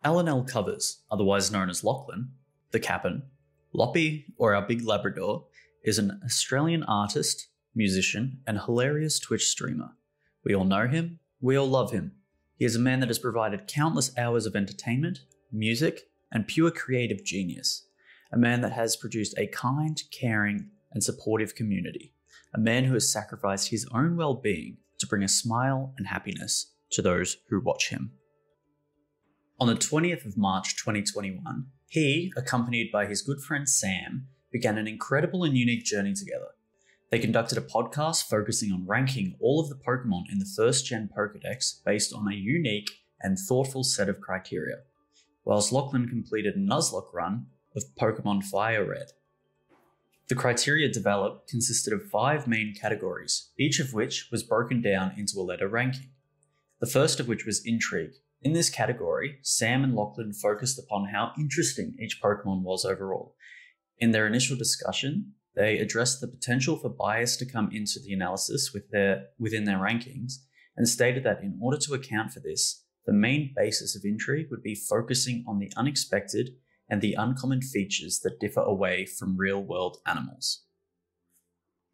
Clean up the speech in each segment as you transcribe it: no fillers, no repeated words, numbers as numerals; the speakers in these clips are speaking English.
LNLCovers, otherwise known as Lachlan, the Cap'n, Loppy, or our big Labrador, is an Australian artist, musician, and hilarious Twitch streamer. We all know him, we all love him. He is a man that has provided countless hours of entertainment, music, and pure creative genius. A man that has produced a kind, caring, and supportive community. A man who has sacrificed his own well-being to bring a smile and happiness to those who watch him. On the 20th of March 2021, he, accompanied by his good friend Sam, began an incredible and unique journey together. They conducted a podcast focusing on ranking all of the Pokemon in the first-gen Pokedex based on a unique and thoughtful set of criteria, whilst Lachlan completed a Nuzlocke run of Pokemon Fire Red. The criteria developed consisted of 5 main categories, each of which was broken down into a letter ranking. The first of which was intrigue. In this category, Sam and Lachlan focused upon how interesting each Pokemon was overall. In their initial discussion, they addressed the potential for bias to come into the analysis within their rankings, and stated that in order to account for this, the main basis of intrigue would be focusing on the unexpected and the uncommon features that differ away from real-world animals.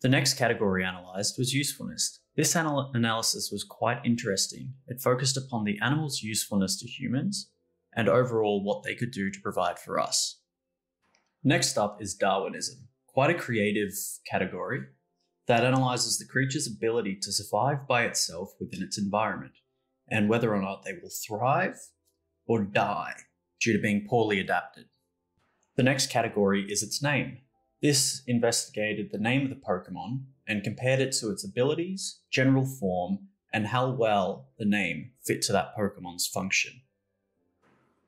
The next category analysed was usefulness. This analysis was quite interesting. It focused upon the animal's usefulness to humans and overall what they could do to provide for us. Next up is Darwinism, quite a creative category that analyses the creature's ability to survive by itself within its environment and whether or not they will thrive or die due to being poorly adapted. The next category is its name. This investigated the name of the Pokemon and compared it to its abilities, general form, and how well the name fit to that Pokemon's function.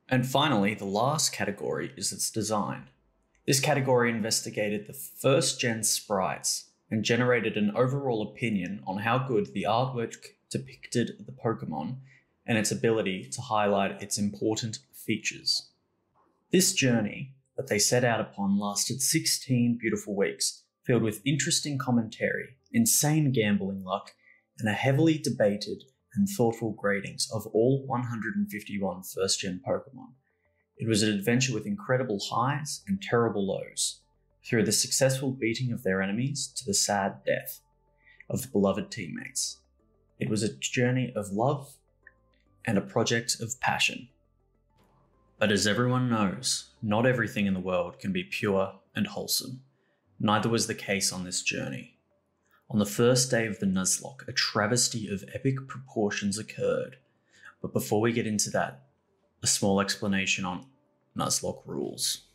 And finally, the last category is its design. This category investigated the first-gen sprites and generated an overall opinion on how good the artwork depicted the Pokemon and its ability to highlight its important features. This journey that they set out upon lasted 16 beautiful weeks, filled with interesting commentary, insane gambling luck, and a heavily debated and thoughtful gradings of all 151 first-gen Pokemon. It was an adventure with incredible highs and terrible lows, through the successful beating of their enemies to the sad death of the beloved teammates. It was a journey of love and a project of passion. But as everyone knows, not everything in the world can be pure and wholesome. Neither was the case on this journey. On the first day of the Nuzlocke, a travesty of epic proportions occurred. But before we get into that, a small explanation on Nuzlocke rules.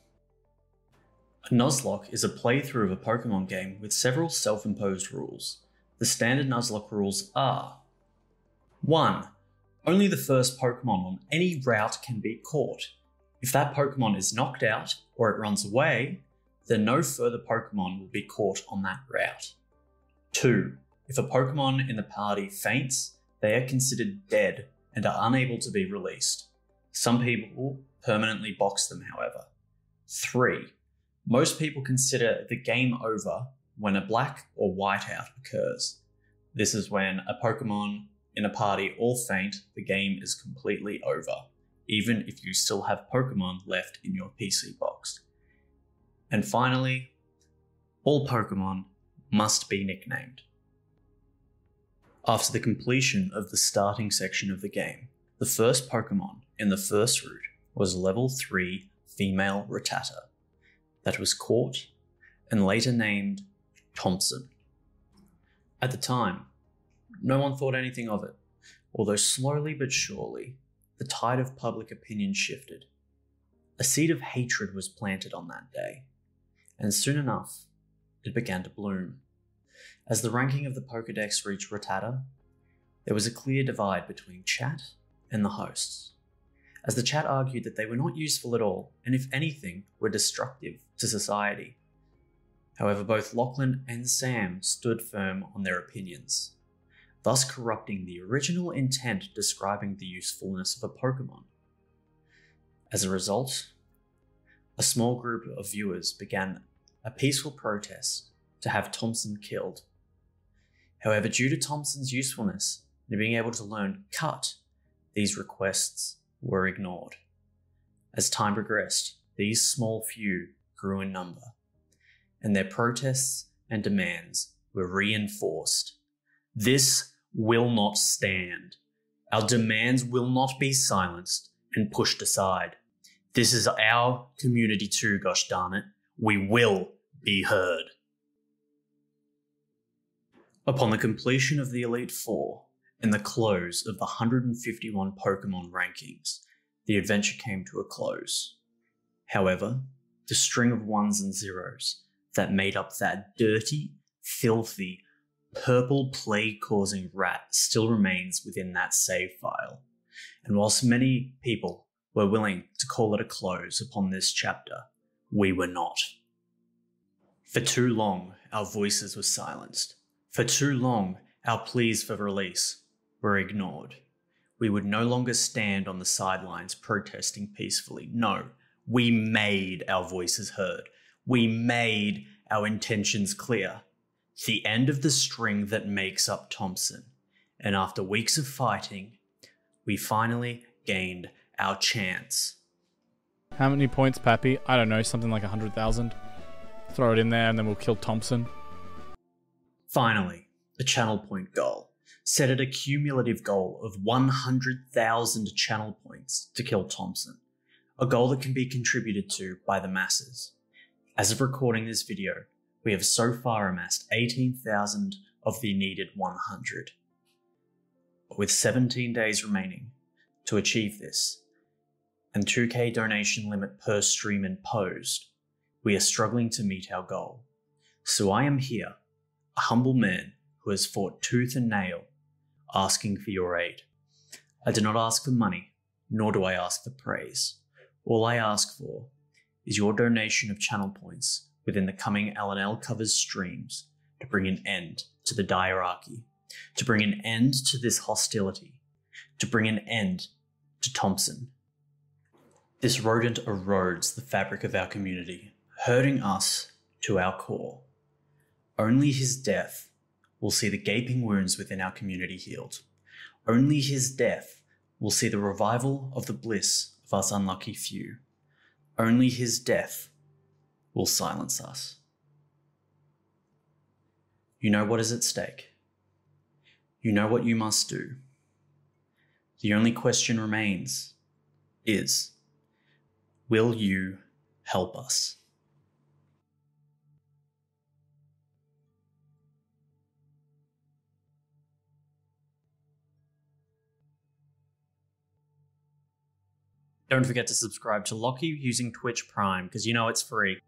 A Nuzlocke is a playthrough of a Pokemon game with several self-imposed rules. The standard Nuzlocke rules are: 1. Only the first Pokemon on any route can be caught. If that Pokemon is knocked out or it runs away, then no further Pokemon will be caught on that route. 2. If a Pokemon in the party faints, they are considered dead and are unable to be released. Some people permanently box them, however. 3. Most people consider the game over when a black or whiteout occurs. This is when a Pokemon in a party all faint, the game is completely over, even if you still have Pokemon left in your PC box. And finally, all Pokemon must be nicknamed. After the completion of the starting section of the game, the first Pokemon in the first route was level 3 female Rattata that was caught and later named Thompson. At the time, no one thought anything of it, although slowly but surely, the tide of public opinion shifted. A seed of hatred was planted on that day, and soon enough, it began to bloom. As the ranking of the Pokedex reached Rattata, there was a clear divide between chat and the hosts, as the chat argued that they were not useful at all, and if anything, were destructive to society. However, both Lachlan and Sam stood firm on their opinions, thus corrupting the original intent describing the usefulness of a Pokemon. As a result, a small group of viewers began a peaceful protest to have Thompson killed. However, due to Thompson's usefulness and being able to learn Cut, these requests were ignored. As time progressed, these small few grew in number, and their protests and demands were reinforced. This will not stand. Our demands will not be silenced and pushed aside. This is our community too, gosh darn it. We will be heard. Upon the completion of the Elite Four and the close of the 151 Pokemon rankings, the adventure came to a close. However, the string of ones and zeros that made up that dirty, filthy, purple plague-causing rat still remains within that save file. And whilst many people were willing to call it a close upon this chapter, we were not. For too long, our voices were silenced. For too long, our pleas for release were ignored. We would no longer stand on the sidelines protesting peacefully. No, we made our voices heard. We made our intentions clear. The end of the string that makes up Thompson. And after weeks of fighting, we finally gained our chance. How many points, Pappy? I don't know, something like 100,000. Throw it in there and then we'll kill Thompson. Finally, the channel point goal. Set at a cumulative goal of 100,000 channel points to kill Thompson. A goal that can be contributed to by the masses. As of recording this video, we have so far amassed 18,000 of the needed 100. But with 17 days remaining to achieve this, and 2k donation limit per stream imposed, we are struggling to meet our goal. So I am here, a humble man who has fought tooth and nail, asking for your aid. I do not ask for money, nor do I ask for praise. All I ask for is your donation of channel points within the coming LNLCovers streams to bring an end to the diarchy, to bring an end to this hostility, to bring an end to Thompson. This rodent erodes the fabric of our community, hurting us to our core. Only his death will see the gaping wounds within our community healed. Only his death will see the revival of the bliss of us unlucky few. Only his death will silence us. You know what is at stake. You know what you must do. The only question remains is, will you help us? Don't forget to subscribe to Lockie using Twitch Prime, because you know it's free.